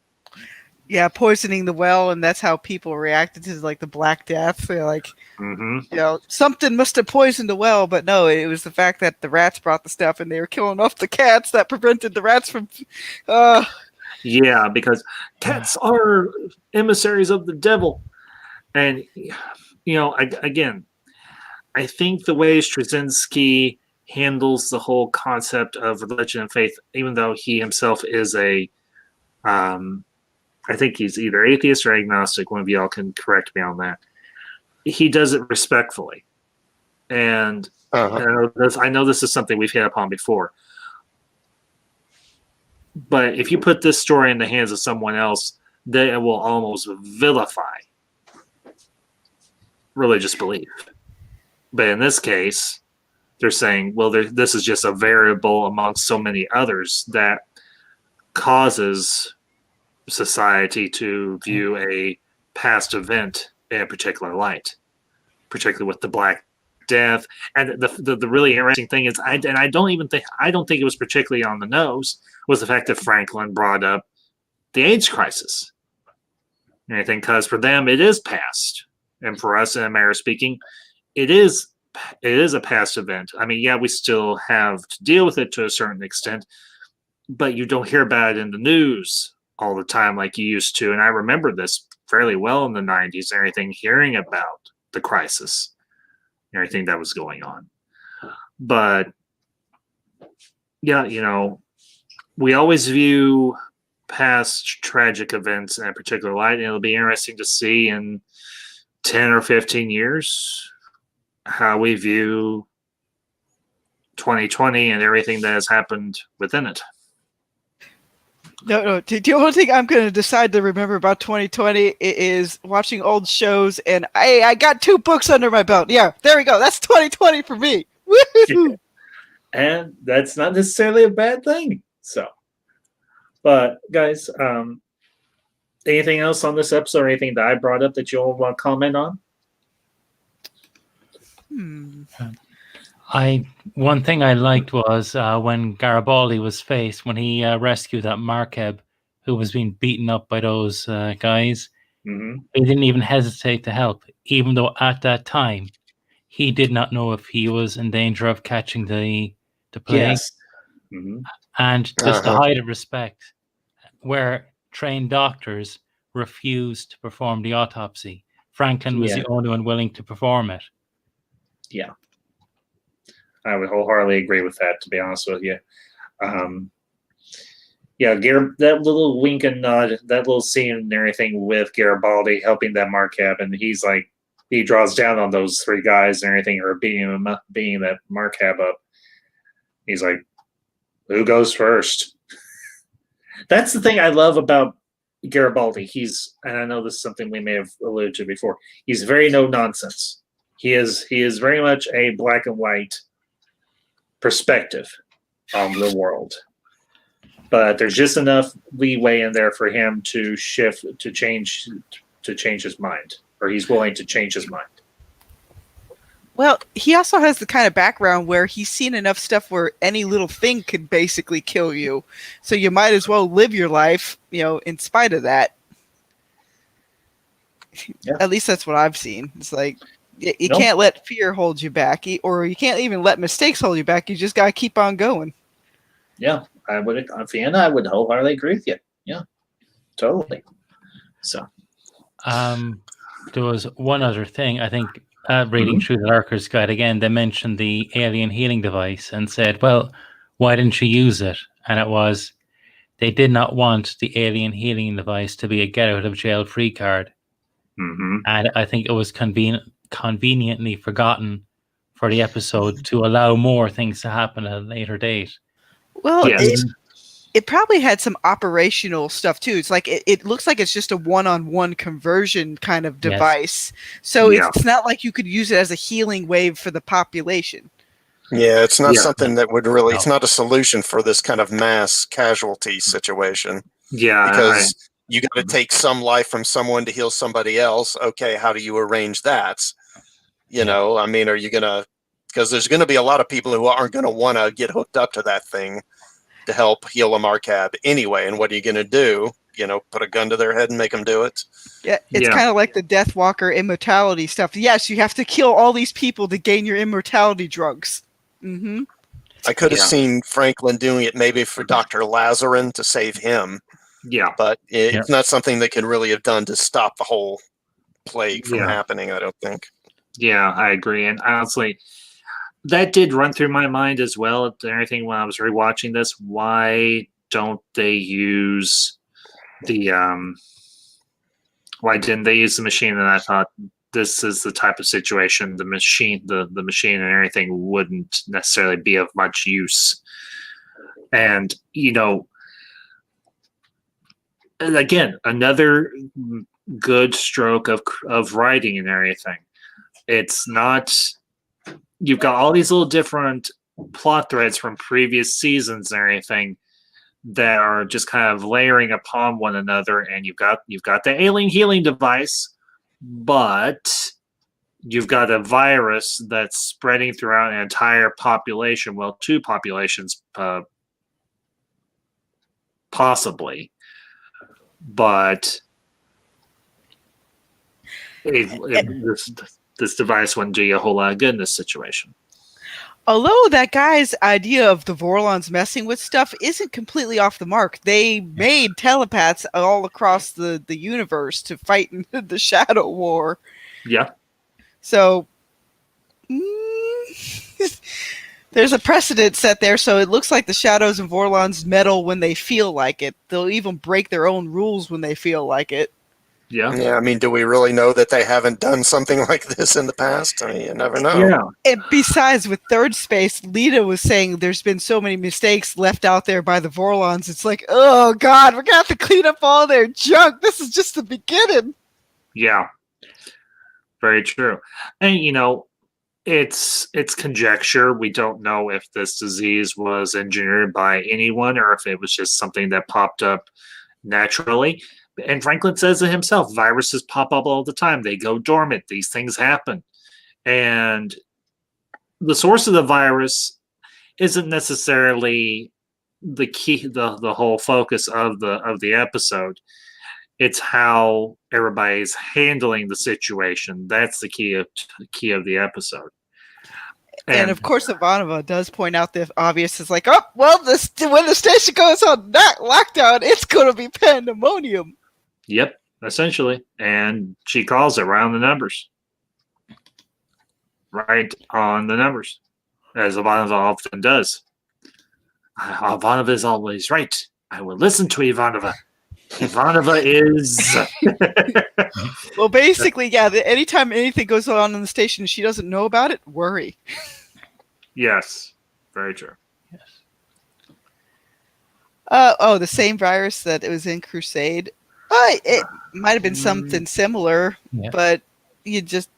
S4: yeah, poisoning the well, and that's how people reacted to like the Black Death. They're like, you know, something must have poisoned the well, but no, it was the fact that the rats brought the stuff, and they were killing off the cats that prevented the rats from.
S1: Yeah, because cats are emissaries of the devil, and you know, I think the way Straczynski handles the whole concept of religion and faith, even though he himself is I think he's either atheist or agnostic. One of y'all can correct me on that. He does it respectfully. And I know this is something we've hit upon before. But if you put this story in the hands of someone else, they will almost vilify religious belief. But in this case, they're saying, well, this is just a variable amongst so many others that causes society to view a past event in a particular light, particularly with the Black Death. And the really interesting thing is, I don't think it was particularly on the nose, was the fact that Franklin brought up the AIDS crisis. And I think because for them it is past, and for us in America speaking, it is a past event. I mean, yeah, we still have to deal with it to a certain extent, but you don't hear about it in the news all the time like you used to. And I remember this fairly well in the 90s and everything, hearing about the crisis and everything that was going on. But yeah, you know, we always view past tragic events in a particular light, and it'll be interesting to see in 10 or 15 years how we view 2020 and everything that has happened within it.
S4: No. The only thing I'm going to decide to remember about 2020 is watching old shows, and I got 2 books under my belt. Yeah, there we go. That's 2020 for me. Woo-hoo!
S1: And that's not necessarily a bad thing. So, but guys, anything else on this episode or anything that I brought up that you'll want to comment on?
S3: One thing I liked was when Garibaldi was faced, when he rescued that Markeb who was being beaten up by those guys.
S1: Mm-hmm.
S3: He didn't even hesitate to help, even though at that time he did not know if he was in danger of catching the plague.
S1: Yes. Mm-hmm.
S3: And just the height of respect, where trained doctors refused to perform the autopsy. Franklin was the only one willing to perform it.
S1: Yeah. I would wholeheartedly agree with that, to be honest with you. That little wink and nod, that little scene and everything with Garibaldi helping that Markab, and he's like, he draws down on those 3 guys and everything, or beating that Markab up. He's like, who goes first? That's the thing I love about Garibaldi. And I know this is something we may have alluded to before, he's very no nonsense. He is very much a black and white perspective on the world. But there's just enough leeway in there for him to shift, to change his mind, or he's willing to change his mind.
S4: Well, he also has the kind of background where he's seen enough stuff where any little thing could basically kill you. So you might as well live your life, in spite of that.
S1: Yeah.
S4: At least that's what I've seen. It's like you
S1: Nope.
S4: can't let fear hold you back, or you can't even let mistakes hold you back. You just got to keep on going.
S1: Yeah, I would, Vienna, I would wholeheartedly agree with you. Yeah, totally. So,
S3: There was one other thing. I think reading through the Lurker's Guide again, they mentioned the alien healing device and said, well, why didn't she use it? And it was, they did not want the alien healing device to be a get out of jail free card. And I think it was conveniently forgotten for the episode to allow more things to happen at a later date.
S4: Well,
S1: yes.
S4: it probably had some operational stuff too. It's like it looks like it's just a one-on-one conversion kind of device. So
S1: Yeah.
S4: it's not like you could use it as a healing wave for the population.
S2: Yeah, it's not
S1: Yeah.
S2: something that would really.
S3: No.
S2: It's not a solution for this kind of mass casualty situation.
S1: Yeah,
S2: Because you got to take some life from someone to heal somebody else. Okay, how do you arrange that? You know, I mean, are you gonna? Because there's going to be a lot of people who aren't going to want to get hooked up to that thing to help heal a Marcab anyway. And what are you going to do? Put a gun to their head and make them do it?
S4: Yeah, it's
S1: Yeah.
S4: kind of like the Death Walker immortality stuff. Yes, you have to kill all these people to gain your immortality drugs. Mm-hmm.
S2: I could have
S1: Yeah.
S2: seen Franklin doing it maybe for Dr. Lazarin to save him,
S1: yeah,
S2: but it's not something they could really have done to stop the whole plague from
S1: Yeah.
S2: happening, I don't think.
S1: yeah, I agree. And honestly, that did run through my mind as well and everything when I was rewatching this. Why don't they use the why didn't they use the machine? And I thought this is the type of situation the machine and everything wouldn't necessarily be of much use. And again, another good stroke of writing and everything. It's not, you've got all these little different plot threads from previous seasons and everything that are just kind of layering upon one another, and you've got the alien healing device, but you've got a virus that's spreading throughout an entire population, well, two populations possibly, but this device wouldn't do you a whole lot of good in this situation.
S4: Although that guy's idea of the Vorlons messing with stuff isn't completely off the mark. They made telepaths all across the universe to fight in the Shadow War.
S1: Yeah.
S4: So there's a precedent set there, so it looks like the Shadows and Vorlons meddle when they feel like it. They'll even break their own rules when they feel like it.
S1: Yeah.
S2: Yeah, I mean, do we really know that they haven't done something like this in the past? I mean, you never know.
S1: Yeah.
S4: And besides, with Third Space, Lita was saying there's been so many mistakes left out there by the Vorlons. It's like, oh God, we're gonna have to clean up all their junk. This is just the beginning.
S1: Yeah. Very true. And it's conjecture. We don't know if this disease was engineered by anyone or if it was just something that popped up naturally. And Franklin says it himself, viruses pop up all the time. They go dormant. These things happen. And the source of the virus isn't necessarily the key, the whole focus of the episode. It's how everybody's handling the situation. That's the key of the episode.
S4: And of course, Ivanova does point out the obvious. It's like, oh, well, when the station goes on that lockdown, it's going to be pandemonium.
S1: Yep, essentially. And she calls it right on the numbers. Right on the numbers, as Ivanova often does. Ivanova is always right. I will listen to Ivanova. Ivanova is...
S4: Well, basically, yeah, anytime anything goes on in the station she doesn't know about it, worry.
S1: Yes, very true.
S3: Yes.
S4: The same virus that it was in Crusade. It might have been something similar, but you just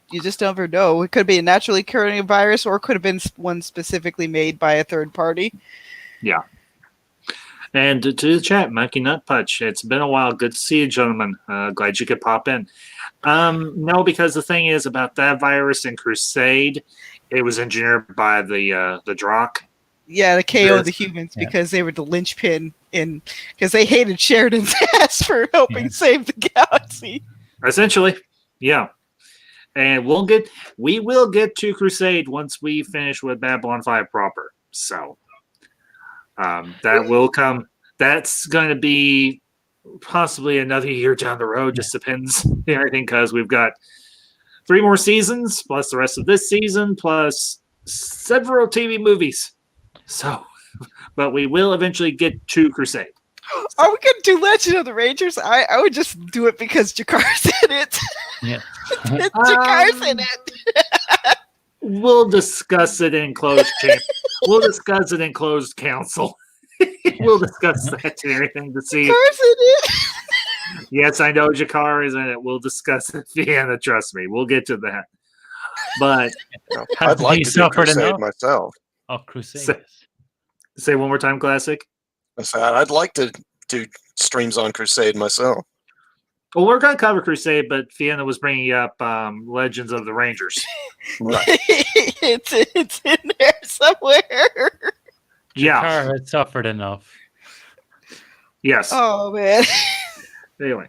S4: never know. It could be a naturally occurring virus, or it could have been one specifically made by a third party.
S1: Yeah. And to the chat, Monkey Nut Punch, it's been a while. Good to see you, gentlemen. Glad you could pop in. No, because the thing is about that virus in Crusade, it was engineered by the Drock.
S4: Yeah, to KO the
S1: This-
S4: humans because they were the linchpin in because they hated Sheridan's ass for helping save the galaxy.
S1: Essentially, yeah. And we will get to Crusade once we finish with Babylon 5 proper. So that will come. That's going to be possibly another year down the road. Just depends everything because we've got 3 more seasons plus the rest of this season plus several TV movies. So, but we will eventually get to Crusade.
S4: Are we gonna do Legend of the Rangers? I would just do it because Jakar's in it.
S3: Yeah.
S4: Jakar's in it.
S1: We'll discuss it in closed chamber. We'll discuss it in closed council. We'll discuss that and everything to see.
S4: Jakar's in it.
S1: Yes, I know Jakar is in it. We'll discuss it. Vienna, trust me. We'll get to that. But
S2: I'd like
S3: he
S2: to do
S3: suffered
S2: Crusade
S3: enough?
S2: myself.
S3: Oh, Crusade.
S1: say one more time, Classic.
S2: I said I'd like to do streams on Crusade myself.
S1: Well, we're going to cover Crusade, but Vienna was bringing up Legends of the Rangers.
S2: Right.
S4: it's in there somewhere.
S1: Yeah.
S3: Jakar had suffered enough.
S1: Yes.
S4: Oh man.
S1: Anyway.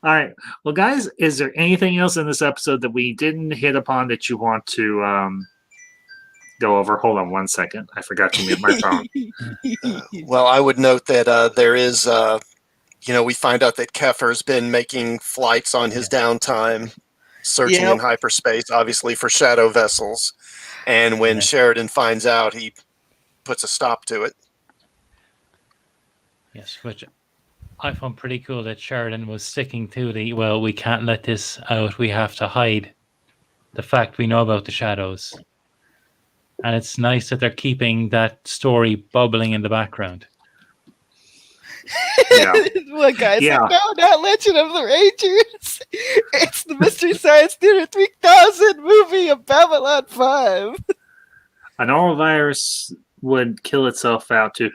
S1: All right. Well, guys, is there anything else in this episode that we didn't hit upon that you want to go over? Hold on one second. I forgot to mute my phone.
S2: Well, I would note that there is, we find out that Kefir's been making flights on his downtime, searching in hyperspace, obviously for shadow vessels. And when Sheridan finds out, he puts a stop to it.
S3: Yes, which I found pretty cool that Sheridan was sticking to we can't let this out. We have to hide the fact we know about the shadows. And it's nice that they're keeping that story bubbling in the background.
S1: Yeah.
S4: Look, guys, no, not Legend of the Rangers. It's the Mystery Science Theater 3000 movie of Babylon 5.
S1: A normal virus would kill itself out too.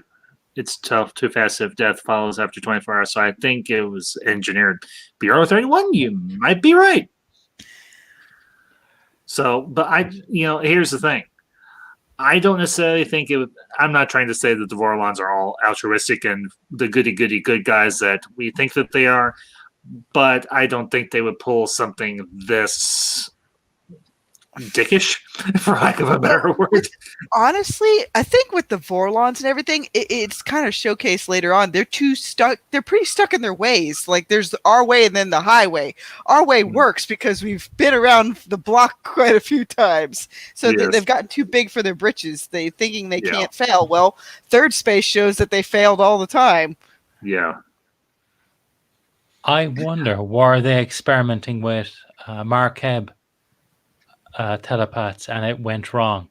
S1: It's tough, too fast if death follows after 24 hours. So I think it was engineered. Bureau 31, you might be right. So, but here's the thing. I don't necessarily think it would. I'm not trying to say that the Vorlons are all altruistic and the goody good guys that we think that they are, but I don't think they would pull something this dickish, for lack of a better word.
S4: Honestly, I think with the Vorlons and everything, it's kind of showcased later on. They're too stuck. They're pretty stuck in their ways. Like there's our way and then the highway. Our way works because we've been around the block quite a few times. So they've gotten too big for their britches. They thinking they can't fail. Well, Third Space shows that they failed all the time.
S1: Yeah.
S3: I wonder, were they experimenting with Markeb telepaths and it went wrong?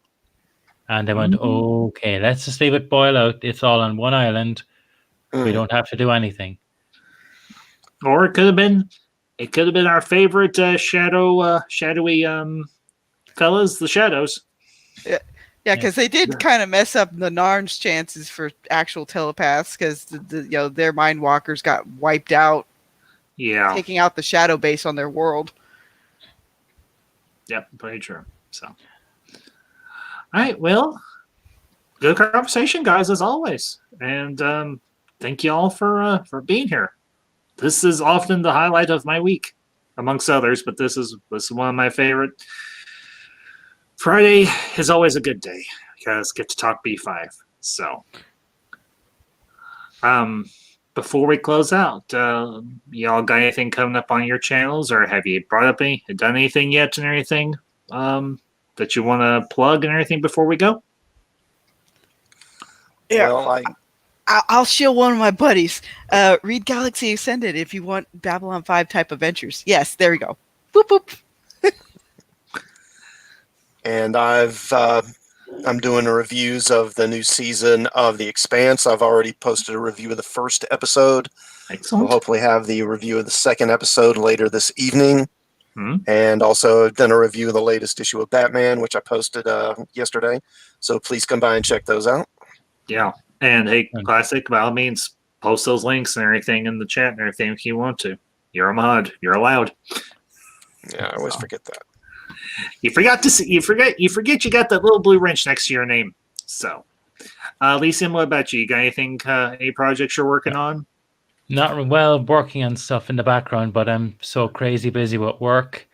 S3: And they went, okay, let's just leave it boil out. It's all on one island. We don't have to do anything.
S1: Or it could have been our favorite shadowy fellas, the Shadows.
S4: Yeah, because they did kind of mess up the Narn's chances for actual telepaths because their mind walkers got wiped out.
S1: Yeah,
S4: taking out the shadow base on their world.
S1: Yep, very true. So, all right, well, good conversation, guys, as always, and thank you all for being here. This is often the highlight of my week, amongst others, but this is one of my favorite. Friday is always a good day because I get to talk B5. So, before we close out, y'all got anything coming up on your channels, or have you done anything yet and everything that you want to plug and everything before we go?
S4: Yeah, well, I'll shill one of my buddies. Read Galaxy Ascended if you want Babylon 5 type adventures. Yes, there we go. Boop boop.
S2: And I'm doing reviews of the new season of The Expanse. I've already posted a review of the first episode.
S1: Excellent.
S2: We'll hopefully have the review of the second episode later this evening.
S1: Mm-hmm.
S2: And also I've done a review of the latest issue of Batman, which I posted yesterday. So please come by and check those out.
S1: Yeah. And hey, Classic, by all means, post those links and everything in the chat and everything if you want to. You're a mod. You're allowed.
S2: Yeah, I always forget that.
S1: You forgot to see, you forget you got that little blue wrench next to your name. So, Lisa, what about you? You got anything? Any projects you're working on?
S3: Not well, working on stuff in the background, but I'm so crazy busy with work.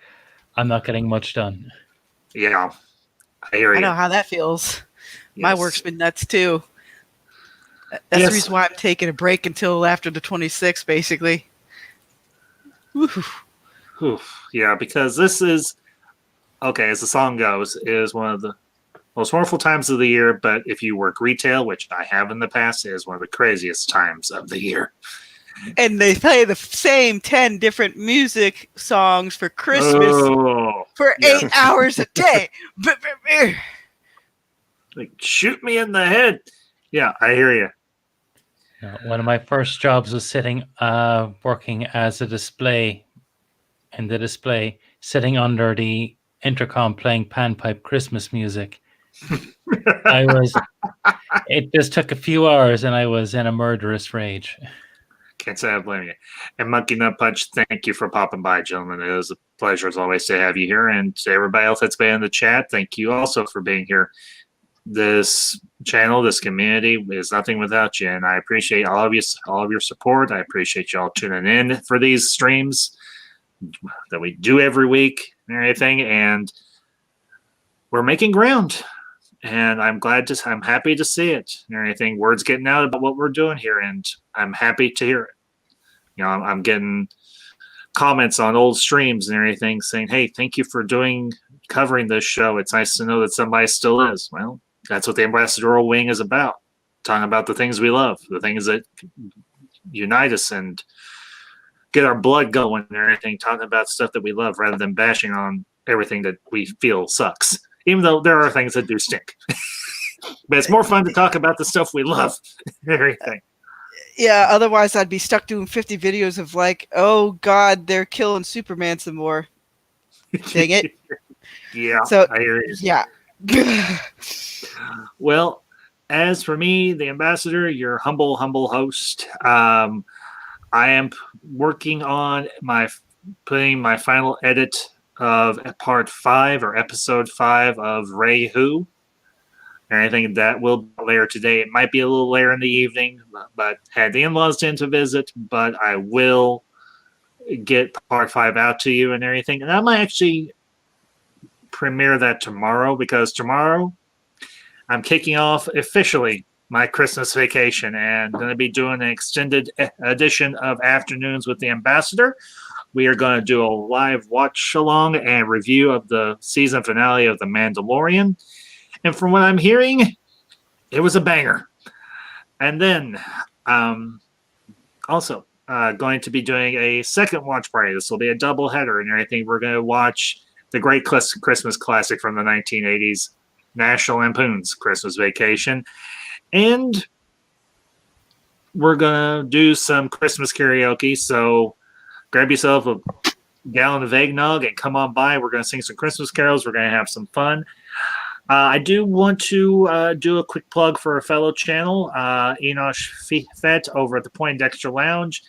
S3: I'm not getting much done.
S1: Yeah, I hear
S4: I
S1: you.
S4: know how that feels. My
S1: Yes.
S4: work's been nuts too. That's
S1: Yes.
S4: the reason why I'm taking a break until after the 26th, basically. Woo-hoo.
S1: Whew. Yeah, because this is okay. As the song goes, is one of the most wonderful times of the year. But if you work retail, which I have in the past, it is one of the craziest times of the year.
S4: And they play the same 10 different music songs for Christmas for
S1: yeah.
S4: 8 hours a day.
S1: Like, shoot me in the head. Yeah, I hear you.
S3: One of my first jobs was working as a display, sitting under the intercom playing panpipe Christmas music. It just took a few hours and I was in a murderous rage.
S1: Can't say I blame you. And Monkey Nut Punch, thank you for popping by, gentlemen. It was a pleasure as always to have you here. And to everybody else that's been in the chat, thank you also for being here. This channel, this community is nothing without you. And I appreciate all of your support. I appreciate y'all tuning in for these streams that we do every week and everything. And we're making ground. And I'm happy to see it and everything. Word's getting out about what we're doing here, and I'm happy to hear it. You know, I'm getting comments on old streams and everything saying, "Hey, thank you for covering this show. It's nice to know that somebody still is." Well, that's what the ambassadorial wing is about. Talking about the things we love, the things that unite us and get our blood going and everything. Talking about stuff that we love rather than bashing on everything that we feel sucks. Even though there are things that do stink. But it's more fun to talk about the stuff we love. Everything.
S4: Yeah, otherwise I'd be stuck doing 50 videos of like, oh God, they're killing Superman some more. Dang it.
S1: Yeah,
S4: So,
S1: I hear you.
S4: Yeah.
S1: Well, as for me, the ambassador, your humble host, I am working on putting my final edit of part 5 or episode 5 of Ray Who. And I think that will be later today. It might be a little later in the evening, but had the in-laws in to visit, but I will get part 5 out to you and everything. And I might actually premiere that tomorrow, because tomorrow I'm kicking off officially my Christmas vacation and going to be doing an extended edition of Afternoons with the Ambassador. We are going to do a live watch along and review of the season finale of The Mandalorian. And from what I'm hearing, it was a banger. And then also going to be doing a second watch party. This will be a double header and everything. We're going to watch the great Christmas classic from the 1980s, National Lampoon's Christmas Vacation. And we're going to do some Christmas karaoke. So grab yourself a gallon of eggnog and come on by. We're going to sing some Christmas carols. We're going to have some fun. I do want to do a quick plug for a fellow channel, Enosh Fett over at the Poindexter Lounge.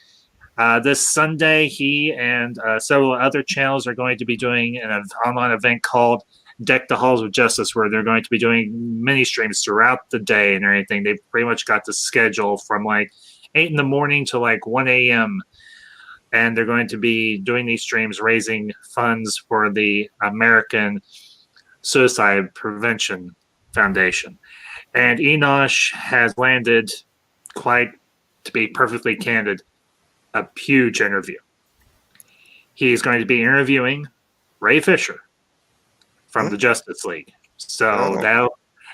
S1: This Sunday, he and several other channels are going to be doing an online event called Deck the Halls of Justice, where they're going to be doing mini streams throughout the day and everything. They've pretty much got the schedule from like 8 in the morning to like 1 a.m. And they're going to be doing these streams, raising funds for the American Suicide Prevention Foundation. And Enosh has landed, quite to be perfectly candid, a huge interview. He's going to be interviewing Ray Fisher from the Justice League. So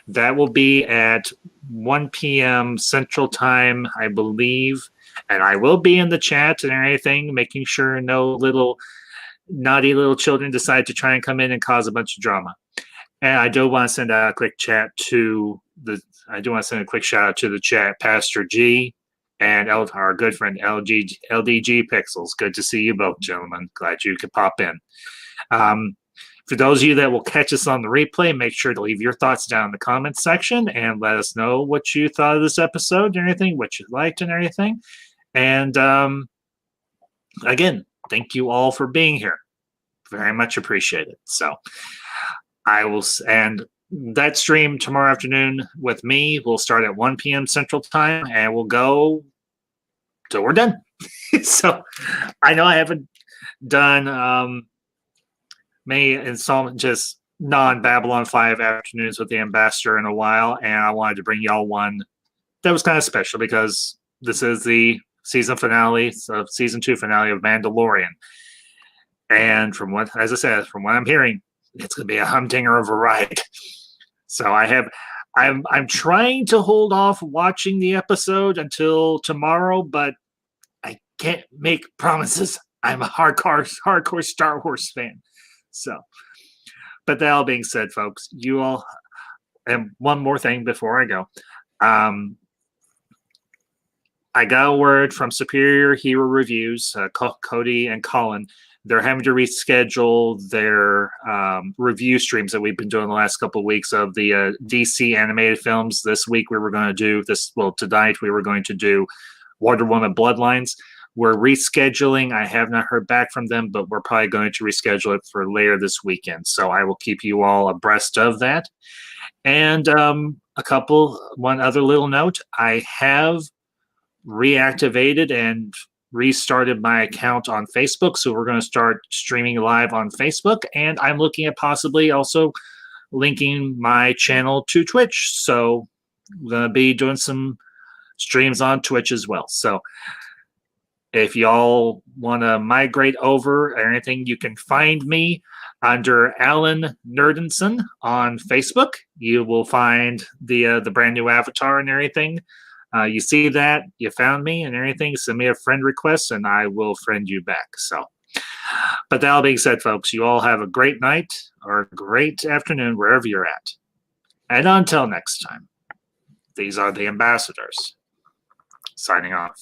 S1: that will be at 1 p.m. Central Time, I believe. And I will be in the chat and everything, making sure no little naughty little children decide to try and come in and cause a bunch of drama. And I do want to send out a quick shout out to the chat, Pastor G and our good friend LDG Pixels. Good to see you both, gentlemen. Glad you could pop in. For those of you that will catch us on the replay, make sure to leave your thoughts down in the comments section and let us know what you thought of this episode and everything, what you liked and everything. And again, thank you all for being here. very much appreciated. So I will, and that stream tomorrow afternoon with me will start at 1 p.m. Central Time, and we'll go till we're done. So I know I haven't done many installment, just non-Babylon 5 afternoons with the Ambassador in a while, and I wanted to bring y'all one that was kind of special because this is the season finale, so season 2 finale of Mandalorian. And from what, as I said, from what I'm hearing, it's going to be a humdinger of a ride. So I'm trying to hold off watching the episode until tomorrow, but I can't make promises. I'm a hardcore Star Wars fan. So, but that all being said, folks, you all, and one more thing before I go. I got a word from Superior Hero Reviews, Cody and Colin. They're having to reschedule their review streams that we've been doing the last couple of weeks of the DC animated films. This week we were going to do this. Well, tonight we were going to do Wonder Woman Bloodlines. We're rescheduling. I have not heard back from them, but we're probably going to reschedule it for later this weekend. So I will keep you all abreast of that. And one other little note. I have reactivated and restarted my account on Facebook. So we're going to start streaming live on Facebook. And I'm looking at possibly also linking my channel to Twitch. So I'm going to be doing some streams on Twitch as well. So if y'all want to migrate over or anything, you can find me under Alan Nerdenson on Facebook. You will find the brand new avatar and everything. You see that, you found me and everything, send me a friend request and I will friend you back. So, but that all being said, folks, you all have a great night or a great afternoon wherever you're at. And until next time, these are the ambassadors signing off.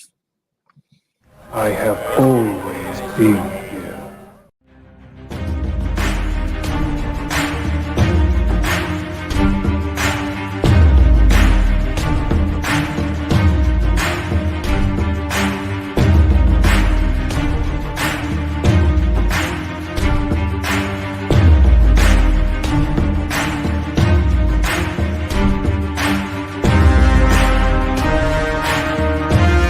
S5: I have always been